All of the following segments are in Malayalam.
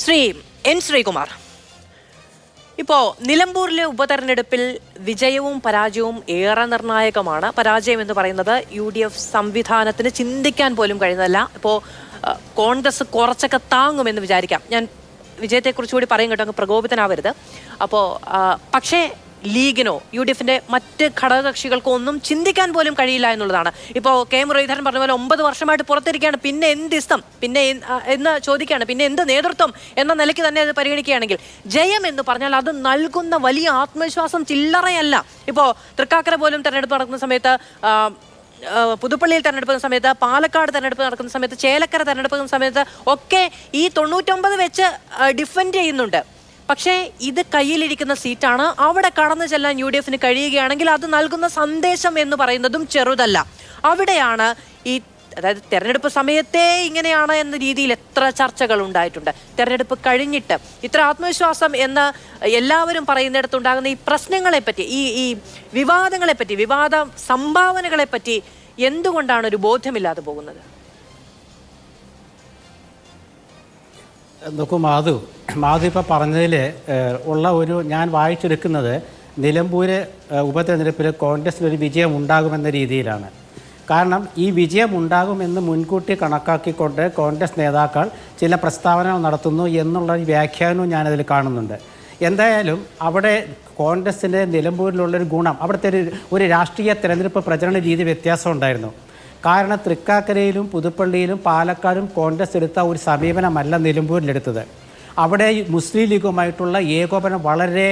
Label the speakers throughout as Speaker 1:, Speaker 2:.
Speaker 1: ശ്രീ എൻ ശ്രീകുമാർ, ഇപ്പോൾ നിലമ്പൂരിലെ ഉപതെരഞ്ഞെടുപ്പിൽ വിജയവും പരാജയവും ഏറെ നിർണായകമാണ്. പരാജയം എന്ന് പറയുന്നത് UDF സംവിധാനത്തിന് ചിന്തിക്കാൻ പോലും കഴിയുന്നതല്ല. ഇപ്പോൾ കോൺഗ്രസ് കുറച്ചൊക്കെ താങ്ങുമെന്ന് വിചാരിക്കാം. ഞാൻ വിജയത്തെക്കുറിച്ച് കൂടി പറയും കേട്ടോ, അങ്ങ് പ്രകോപിതനാവരുത്. അപ്പോൾ പക്ഷേ ലീഗിനോ UDFിന്റെ മറ്റ് ഘടകകക്ഷികൾക്കോ ഒന്നും ചിന്തിക്കാൻ പോലും കഴിയില്ല എന്നുള്ളതാണ്. ഇപ്പോൾ കെ മുരളീധരൻ പറഞ്ഞ പോലെ 9 വർഷമായിട്ട് പുറത്തിരിക്കുകയാണ്. പിന്നെ എന്ത് ഇഷ്ടം, പിന്നെ എന്ന് ചോദിക്കുകയാണ്, പിന്നെ എന്ത് നേതൃത്വം എന്ന നിലയ്ക്ക് തന്നെ അത് പരിഗണിക്കുകയാണെങ്കിൽ ജയം എന്ന് പറഞ്ഞാൽ അത് നൽകുന്ന വലിയ ആത്മവിശ്വാസം ചില്ലറയല്ല. ഇപ്പോൾ തൃക്കാക്കര പോലും തെരഞ്ഞെടുപ്പ് നടക്കുന്ന സമയത്ത്, പുതുപ്പള്ളിയിൽ തെരഞ്ഞെടുപ്പ് സമയത്ത്, പാലക്കാട് തെരഞ്ഞെടുപ്പ് നടക്കുന്ന സമയത്ത്, ചേലക്കര തെരഞ്ഞെടുപ്പ് സമയത്ത് ഒക്കെ ഈ 99 വെച്ച് ഡിഫെൻഡ് ചെയ്യുന്നുണ്ട്. പക്ഷേ ഇത് കയ്യിലിരിക്കുന്ന സീറ്റാണ്. അവിടെ കടന്നു ചെല്ലാൻ UDFന് കഴിയുകയാണെങ്കിൽ അത് നൽകുന്ന സന്ദേശം എന്ന് പറയുന്നതും ചെറുതല്ല. അവിടെയാണ് ഈ, അതായത് തെരഞ്ഞെടുപ്പ് സമയത്തേ ഇങ്ങനെയാണ് എന്ന രീതിയിൽ എത്ര ചർച്ചകൾ ഉണ്ടായിട്ടുണ്ട്. തെരഞ്ഞെടുപ്പ് കഴിഞ്ഞിട്ട് ഇത്ര ആത്മവിശ്വാസം എന്ന് എല്ലാവരും പറയുന്നിടത്തുണ്ടാകുന്ന ഈ പ്രശ്നങ്ങളെപ്പറ്റി, ഈ വിവാദങ്ങളെപ്പറ്റി, വിവാദ സംഭാവനകളെപ്പറ്റി എന്തുകൊണ്ടാണ് ഒരു ബോധ്യമില്ലാതെ പോകുന്നത്?
Speaker 2: നോക്കൂ, മാധു ഇപ്പോൾ പറഞ്ഞതിൽ ഉള്ള ഒരു, ഞാൻ വായിച്ചെടുക്കുന്നത് നിലമ്പൂർ ഉപതെരഞ്ഞെടുപ്പിൽ കോൺഗ്രസിനൊരു വിജയം ഉണ്ടാകുമെന്ന രീതിയിലാണ്. കാരണം ഈ വിജയം ഉണ്ടാകുമെന്ന് മുൻകൂട്ടി കണക്കാക്കിക്കൊണ്ട് കോൺഗ്രസ് നേതാക്കൾ ചില പ്രസ്താവനകൾ നടത്തുന്നു എന്നുള്ള വ്യാഖ്യാനവും ഞാനതിൽ കാണുന്നുണ്ട്. എന്തായാലും അവിടെ കോൺഗ്രസിൻ്റെ നിലമ്പൂരിലുള്ളൊരു ഗുണം, അവിടുത്തെ ഒരു രാഷ്ട്രീയ തെരഞ്ഞെടുപ്പ് പ്രചരണ രീതി വ്യത്യാസം ഉണ്ടായിരുന്നു. കാരണം തൃക്കാക്കരയിലും പുതുപ്പള്ളിയിലും പാലക്കാടും കോൺഗ്രസ് എടുത്ത ഒരു സമീപനമല്ല നിലമ്പൂരിലെടുത്തത്. അവിടെ മുസ്ലിം ലീഗുമായിട്ടുള്ള ഏകോപനം വളരെ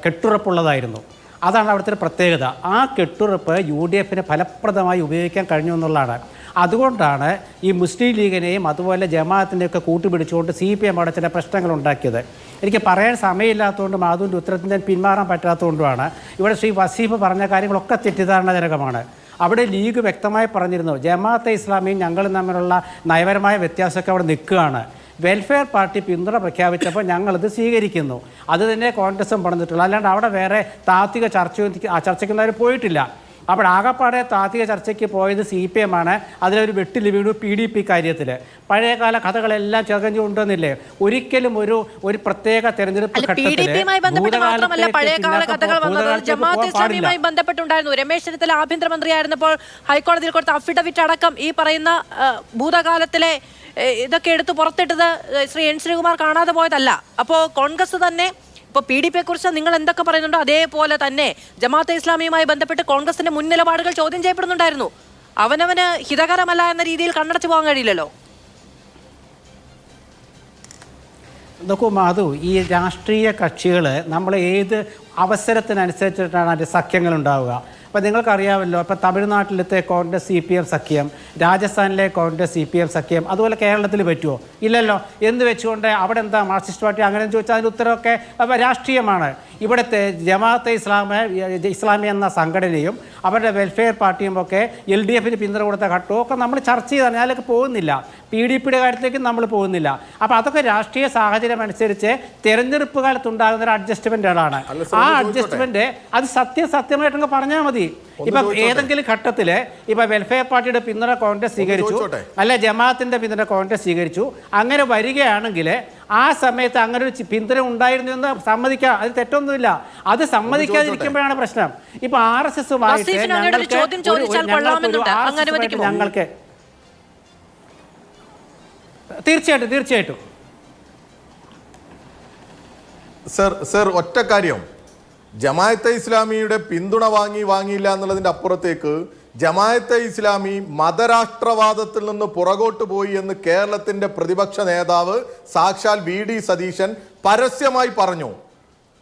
Speaker 2: കെട്ടുറപ്പുള്ളതായിരുന്നു. അതാണ് അവിടുത്തെ ഒരു പ്രത്യേകത. ആ കെട്ടുറപ്പ് UDFന് ഫലപ്രദമായി ഉപയോഗിക്കാൻ കഴിഞ്ഞു എന്നുള്ളതാണ്. അതുകൊണ്ടാണ് ഈ മുസ്ലിം ലീഗിനെയും അതുപോലെ ജമാഅത്തിനെയൊക്കെ കൂട്ടുപിടിച്ചുകൊണ്ട് CPM അവിടെ ചില പ്രശ്നങ്ങൾ ഉണ്ടാക്കിയത്. എനിക്ക് പറയാൻ സമയമില്ലാത്തതുകൊണ്ടും അതിൻ്റെ ഉത്തരത്തിൽ ഞാൻ പിന്മാറാൻ പറ്റാത്തതുകൊണ്ടുമാണ്. ഇവിടെ ശ്രീ വസീഫ് പറഞ്ഞ കാര്യങ്ങളൊക്കെ തെറ്റിദ്ധാരണജനകമാണ്. അവിടെ ലീഗ് വ്യക്തമായി പറഞ്ഞിരുന്നു, ജമാഅത്തെ ഇസ്ലാമിയും ഞങ്ങളും തമ്മിലുള്ള നയപരമായ വ്യത്യാസമൊക്കെ അവിടെ നിൽക്കുകയാണ്. വെൽഫെയർ പാർട്ടി പിന്തുണ പ്രഖ്യാപിച്ചപ്പോൾ ഞങ്ങളത് സ്വീകരിക്കുന്നു. അത് തന്നെ കോൺഗ്രസും പറഞ്ഞിട്ടുള്ളൂ. അല്ലാണ്ട് അവിടെ വേറെ താത്വിക ചർച്ചയ്ക്കൊന്നും അവർ പോയിട്ടില്ല. അപ്പോൾ ആകപ്പാടെ താത്വിക ചർച്ചയ്ക്ക് പോയത് CPM ആണ്. അതിലൊരു വെട്ടിൽ വീണു PDP കാര്യത്തിൽ. പഴയകാല കഥകളെല്ലാം ചെറുകഞ്ഞു കൊണ്ടുവന്നില്ലേ. ഒരിക്കലും ഒരു പ്രത്യേക തെരഞ്ഞെടുപ്പ്
Speaker 1: ബന്ധപ്പെട്ടുണ്ടായിരുന്നു. രമേശ് ചെന്നിത്തല ആഭ്യന്തരമന്ത്രിയായിരുന്നപ്പോൾ ഹൈക്കോടതിയിൽ കൊടുത്ത അഫിഡവിറ്റ് അടക്കം ഈ പറയുന്ന ഭൂതകാലത്തിലെ ഇതൊക്കെ എടുത്ത് പുറത്തിട്ടത് ശ്രീ എൻ ശ്രീകുമാർ കാണാതെ പോയതല്ല. അപ്പോൾ കോൺഗ്രസ് തന്നെ ഇപ്പോൾ PDPയെ കുറിച്ച് നിങ്ങൾ എന്തൊക്കെ പറയുന്നുണ്ടോ അതേപോലെ തന്നെ ജമാഅത്തെ ഇസ്ലാമിയുമായി ബന്ധപ്പെട്ട് കോൺഗ്രസിന്റെ മുൻ നിലപാടുകൾ ചോദ്യം ചെയ്യപ്പെടുന്നുണ്ടായിരുന്നു. അവനവന് ഹിതകരമല്ല എന്ന രീതിയിൽ കണ്ണടച്ചു പോകാൻ കഴിയില്ലല്ലോ.
Speaker 2: നോക്കൂ മാധു, ഈ രാഷ്ട്രീയ കക്ഷികൾ നമ്മൾ ഏത് അവസരത്തിനനുസരിച്ചിട്ടാണ് അതിൻ്റെ സഖ്യങ്ങൾ ഉണ്ടാവുക. അപ്പോൾ നിങ്ങൾക്കറിയാമല്ലോ, ഇപ്പോൾ തമിഴ്നാട്ടിലത്തെ കോൺഗ്രസ് CPM സഖ്യം, രാജസ്ഥാനിലെ കോൺഗ്രസ് CPM സഖ്യം, അതുപോലെ കേരളത്തിൽ പറ്റുമോ? ഇല്ലല്ലോ. എന്ത് വെച്ചുകൊണ്ട് അവിടെ എന്താ മാർക്സിസ്റ്റ് പാർട്ടി അങ്ങനെ ചോദിച്ചാൽ അതിൻ്റെ ഉത്തരവൊക്കെ രാഷ്ട്രീയമാണ്. ഇവിടുത്തെ ജമാഅത്തെ ഇസ്ലാമി എന്ന സംഘടനയും അവരുടെ വെൽഫെയർ പാർട്ടിയും ഒക്കെ LDFന് പിന്തുണ കൊടുത്ത ഘട്ടവും ഒക്കെ നമ്മൾ ചർച്ച ചെയ്താണ്. അതിലേക്ക് പോകുന്നില്ല. PDPയുടെ കാര്യത്തിലേക്ക് നമ്മൾ പോകുന്നില്ല. അപ്പോൾ അതൊക്കെ രാഷ്ട്രീയ സാഹചര്യം അനുസരിച്ച് തെരഞ്ഞെടുപ്പ് കാലത്തുണ്ടാകുന്ന ഒരു അഡ്ജസ്റ്റ്മെൻറ്റുകളാണ്. ആ അഡ്ജസ്റ്റ്മെൻറ്റ് അത് സത്യമായിട്ടങ്ങ് പറഞ്ഞാൽ മതി. ഇപ്പം ഏതെങ്കിലും ഘട്ടത്തിൽ ഇപ്പം വെൽഫെയർ പാർട്ടിയുടെ പിന്തുണ കോൺഗ്രസ് സ്വീകരിച്ചു, അല്ല ജമാഅത്തിൻ്റെ പിന്തുണ കോൺഗ്രസ് സ്വീകരിച്ചു, അങ്ങനെ വരികയാണെങ്കിൽ ആ സമയത്ത് അങ്ങനെ ഒരു പിന്തുണ ഉണ്ടായിരുന്നു എന്ന് സമ്മതിക്കാം. അത് തെറ്റൊന്നുമില്ല. അത് സമ്മതിക്കാതിരിക്കുമ്പോഴാണ് പ്രശ്നം. ഇപ്പൊ RSSുമായിട്ട് ഞങ്ങൾക്ക് തീർച്ചയായിട്ടും
Speaker 3: സർ ഒറ്റ കാര്യം, ജമാഅത്തെ ഇസ്ലാമിയുടെ പിന്തുണ വാങ്ങിയില്ല എന്നുള്ളതിന്റെ അപ്പുറത്തേക്ക് ജമാഅത്തെ ഇസ്ലാമി മതരാഷ്ട്രവാദത്തിൽ നിന്ന് പുറകോട്ട് പോയി എന്ന് കേരളത്തിന്റെ പ്രതിപക്ഷ നേതാവ് സാക്ഷാൽ VD സതീശൻ പരസ്യമായി പറഞ്ഞു.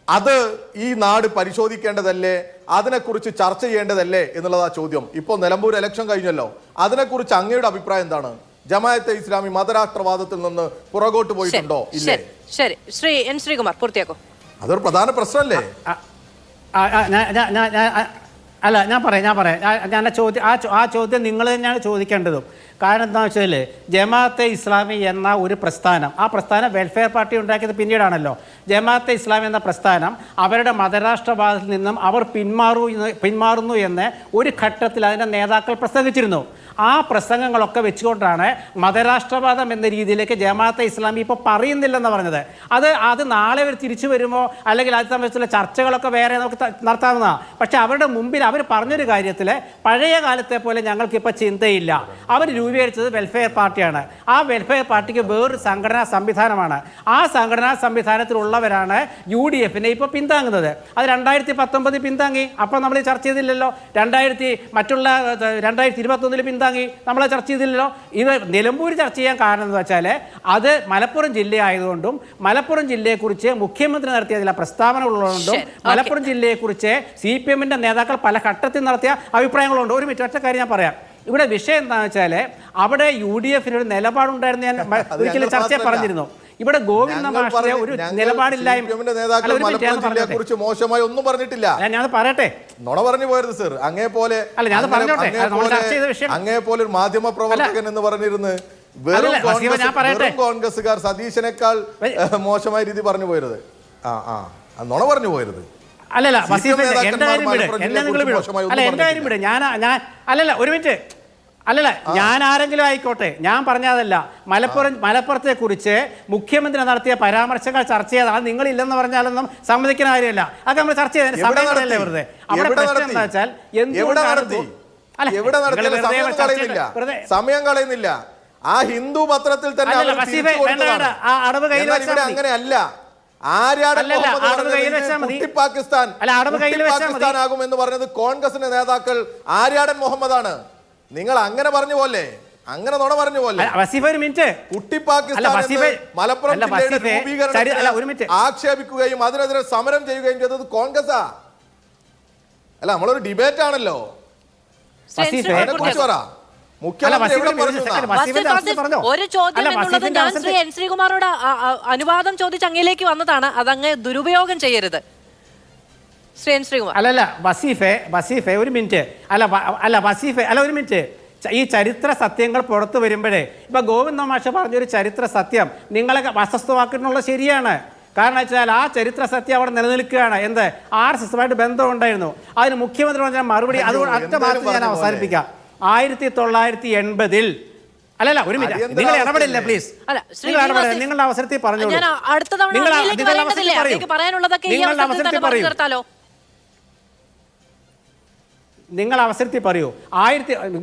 Speaker 3: അത് ഈ നാട് പരിശോധിക്കേണ്ടതല്ലേ, അതിനെക്കുറിച്ച് ചർച്ച ചെയ്യേണ്ടതല്ലേ എന്നുള്ളതാ ചോദ്യം. ഇപ്പോൾ നിലമ്പൂർ ഇലക്ഷൻ കഴിഞ്ഞല്ലോ, അതിനെക്കുറിച്ച് അങ്ങയുടെ അഭിപ്രായം എന്താണ്? ജമാഅത്തെ ഇസ്ലാമി മതരാഷ്ട്രവാദത്തിൽ നിന്ന് പുറകോട്ട് പോയിട്ടുണ്ടോ? ഇല്ലേ?
Speaker 1: ശരി, ശ്രീ എൻ ശ്രീകുമാർ പൂർത്തിയാക്കോ.
Speaker 3: അതൊരു പ്രധാന പ്രശ്നമല്ലേ?
Speaker 2: അല്ല, ഞാൻ പറയാം. ഞാൻ ചോദ്യം നിങ്ങൾ തന്നെയാണ് ചോദിക്കേണ്ടതും. കാരണം എന്താണെന്ന് വെച്ചാൽ ജമാഅത്തെ ഇസ്ലാമി എന്ന ഒരു പ്രസ്ഥാനം, ആ പ്രസ്ഥാനം വെൽഫെയർ പാർട്ടി ഉണ്ടാക്കിയത് പിന്നീടാണല്ലോ. ജമാഅത്തെ ഇസ്ലാമി എന്ന പ്രസ്ഥാനം അവരുടെ മതരാഷ്ട്രവാദത്തിൽ നിന്നും അവർ പിന്മാറുന്നു എന്ന് ഒരു ഘട്ടത്തിൽ അതിൻ്റെ നേതാക്കൾ പ്രസംഗിച്ചിരുന്നു. ആ പ്രസംഗങ്ങളൊക്കെ വെച്ചുകൊണ്ടാണ് മതരാഷ്ട്രവാദം എന്ന രീതിയിലേക്ക് ജമാഅത്തെ ഇസ്ലാമി ഇപ്പോൾ പറയുന്നില്ലെന്ന് പറഞ്ഞത്. അത് നാളെ അവർ തിരിച്ചു വരുമോ അല്ലെങ്കിൽ അത് സംബന്ധിച്ചുള്ള ചർച്ചകളൊക്കെ വേറെ നമുക്ക് നടത്താവുന്നതാണ്. പക്ഷേ അവരുടെ മുമ്പിൽ അവർ പറഞ്ഞൊരു കാര്യത്തിൽ പഴയ കാലത്തെ പോലെ ഞങ്ങൾക്കിപ്പോൾ ചിന്തയില്ല. അവർ രൂപീകരിച്ചത് വെൽഫെയർ പാർട്ടിയാണ്. ആ വെൽഫെയർ പാർട്ടിക്ക് വേറൊരു സംഘടനാ സംവിധാനമാണ്. ആ സംഘടനാ സംവിധാനത്തിലുള്ളവരാണ് UDF-നെ ഇപ്പോൾ പിന്താങ്ങുന്നത്. അത് 2019 പിന്താങ്ങി, അപ്പോൾ നമ്മൾ ചർച്ച ചെയ്തില്ലല്ലോ. 2021 പിന്താങ്ങി, നമ്മളെ ചർച്ച ചെയ്തില്ലല്ലോ. ഇത് നിലമ്പൂർ ചർച്ച ചെയ്യാൻ കാരണം എന്ന് വെച്ചാൽ അത് മലപ്പുറം ജില്ലയായതുകൊണ്ടും മലപ്പുറം ജില്ലയെക്കുറിച്ച് മുഖ്യമന്ത്രി നടത്തിയ ചില പ്രസ്താവനകളുള്ളതുകൊണ്ടും മലപ്പുറം ജില്ലയെക്കുറിച്ച് CPM-ന്റെ നേതാക്കൾ പല ഘട്ടത്തിൽ നടത്തിയ അഭിപ്രായങ്ങളുണ്ട്. ഒരു മിനിറ്റ്, ഒറ്റ കാര്യം ഞാൻ പറയാം. ഇവിടെ വിഷയം എന്താണെന്ന് വെച്ചാൽ അവിടെ UDF-ന് ഒരു നിലപാടുണ്ടായിരുന്നു. ഞാൻ ഒരിക്കലും ചർച്ചയെ പറഞ്ഞിരുന്നു. ഇവിടെ ഗോവിന്ദ മാഷിന്റെ ഒരു നിലപാടില്ലായ്മ
Speaker 3: മോശമായി ഒന്നും പറഞ്ഞിട്ടില്ല.
Speaker 2: ഞാൻ പറയട്ടെ,
Speaker 3: നുണ പറഞ്ഞു പോയത് സർ. അങ്ങേ പോലെ ഒരു മാധ്യമ പ്രവർത്തകൻ എന്ന് പറഞ്ഞിരുന്ന് വെറും കോൺഗ്രസ്സുകാർ സതീശനേക്കാൾ മോശമായ രീതി പറഞ്ഞു പോയത്. നുണ പറഞ്ഞു പോയത്.
Speaker 2: അല്ലല്ല വസീഫെ, എന്റെ കാര്യം വിട്, എന്നെ നിങ്ങൾ വിടും. അല്ല, എന്റെ കാര്യം വിട്. ഞാൻ അല്ലല്ല, ഒരു മിനിറ്റ്. അല്ലല്ല, ഞാൻ ആരെങ്കിലും ആയിക്കോട്ടെ, ഞാൻ പറഞ്ഞതല്ല. മലപ്പുറത്തെ കുറിച്ച് മുഖ്യമന്ത്രി നടത്തിയ പരാമർശങ്ങൾ ചർച്ച ചെയ്താൽ അത് നിങ്ങളില്ലെന്ന് പറഞ്ഞാലൊന്നും സമ്മതിക്കുന്ന കാര്യമല്ല. അത് നമ്മൾ ചർച്ച ചെയ്തതിന് സമയങ്ങളല്ലേ വെറുതെ. അവിടെ പ്രശ്നം എന്താ വെച്ചാൽ
Speaker 3: സമയം കളയുന്നില്ല. ആ ഹിന്ദു പത്രത്തിൽ തന്നെ അങ്ങനെയല്ല. പാകിസ്ഥാനാകുമെന്ന് പറഞ്ഞത് കോൺഗ്രസിന്റെ നേതാക്കൾ ആര്യാടൻ മുഹമ്മദാണ്. നിങ്ങൾ അങ്ങനെ പറഞ്ഞു പോലെ, അങ്ങനെ നുണ പറഞ്ഞു പോലെ. കുട്ടി പാകിസ്ഥാൻ മലപ്പുറം ജില്ലയുടെ രൂപീകരണത്തെ ആക്ഷേപിക്കുകയും അതിനെതിരെ സമരം ചെയ്യുകയും ചെയ്തത് കോൺഗ്രസാ. അല്ല, നമ്മളൊരു ഡിബേറ്റ് ആണല്ലോ.
Speaker 1: ഒരു ചോദ്യം എന്നുള്ളത് ഞാൻ ശ്രീ എൻ ശ്രീകുമാറോട് അനുവാദം ചോദിച്ച് അങ്ങയിലേക്ക് വന്നതാണ്. അതങ്ങ് ദുരുപയോഗം ചെയ്യരുത് ശ്രീ എൻ ശ്രീകുമാർ.
Speaker 2: അല്ലല്ല വസീഫെ ഒരു മിനിറ്റ്. ഒരു മിനിറ്റ്. ഈ ചരിത്ര സത്യങ്ങൾ പുറത്തു വരുമ്പോഴേ ഇപ്പൊ ഗോവിന്ദ മാഷ് പറഞ്ഞൊരു ചരിത്ര സത്യം നിങ്ങളെ അസ്വസ്ഥമാക്കുന്നുള്ള ശരിയാണ്. കാരണം വെച്ചാൽ ആ ചരിത്ര സത്യം അവിടെ നിലനിൽക്കുകയാണ്. എന്ത് RSS-ഉമായിട്ട് ബന്ധമുണ്ടായിരുന്നു. അതിന് മുഖ്യമന്ത്രി പറഞ്ഞ മറുപടി അതുകൊണ്ട് അടുത്ത മാസം ഞാൻ അവസാനിപ്പിക്കാം. 1980 അല്ലല്ല, ഒരു മിനിറ്റ്, നിങ്ങൾ ഇടപെടില്ല പ്ലീസ്. നിങ്ങളുടെ അവസരത്തിൽ പറഞ്ഞോളൂ. നിങ്ങൾ അവസരത്തിൽ പറയൂ.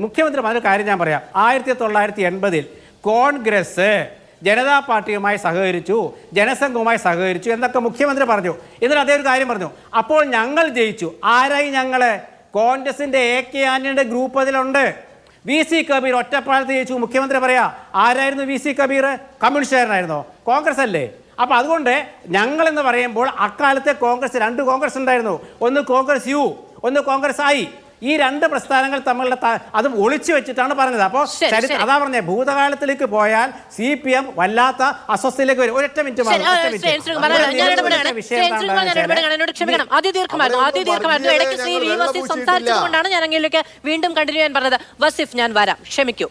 Speaker 2: മുഖ്യമന്ത്രി പറഞ്ഞൊരു കാര്യം ഞാൻ പറയാം. 1980 കോൺഗ്രസ് ജനതാ പാർട്ടിയുമായി സഹകരിച്ചു, ജനസംഘവുമായി സഹകരിച്ചു എന്നൊക്കെ മുഖ്യമന്ത്രി പറഞ്ഞു. എന്നിട്ട് അതേ ഒരു കാര്യം പറഞ്ഞു, അപ്പോൾ ഞങ്ങൾ ജയിച്ചു. ആരായി ഞങ്ങള്? കോൺഗ്രസിന്റെ AK ആന്റണിയുടെ ഗ്രൂപ്പ് അതിലുണ്ട്. VC കബീർ ഒറ്റപ്പാലത്ത് ജയിച്ചു. മുഖ്യമന്ത്രി പറയാ, ആരായിരുന്നു VC കബീർ? കമ്മ്യൂണിസ്റ്റുകാരനായിരുന്നോ? കോൺഗ്രസ് അല്ലേ? അപ്പോൾ അതുകൊണ്ട് ഞങ്ങൾ എന്ന് പറയുമ്പോൾ അക്കാലത്തെ കോൺഗ്രസ് 2 കോൺഗ്രസ് ഉണ്ടായിരുന്നു. ഒന്ന് കോൺഗ്രസ് U, ഒന്ന് കോൺഗ്രസ് I. ഈ 2 പ്രസ്ഥാനങ്ങൾ തമ്മിലുള്ള അത് ഒളിച്ചു വെച്ചിട്ടാണ് പറഞ്ഞത്. അപ്പോൾ അതാ പറഞ്ഞേ, ഭൂതകാലത്തിലേക്ക് പോയാൽ CPM വല്ലാത്ത അസ്വസ്ഥയിലേക്ക് വരും. ഒരൊറ്റ മിനിറ്റ്
Speaker 1: സംസാരിച്ചുകൊണ്ടാണ് ഞാൻ അങ്ങനെയൊക്കെ വീണ്ടും കണ്ടിന്യൂ ചെയ്യാൻ പറഞ്ഞത്. വസിഫ്, ഞാൻ വരാം, ക്ഷമിക്കൂ.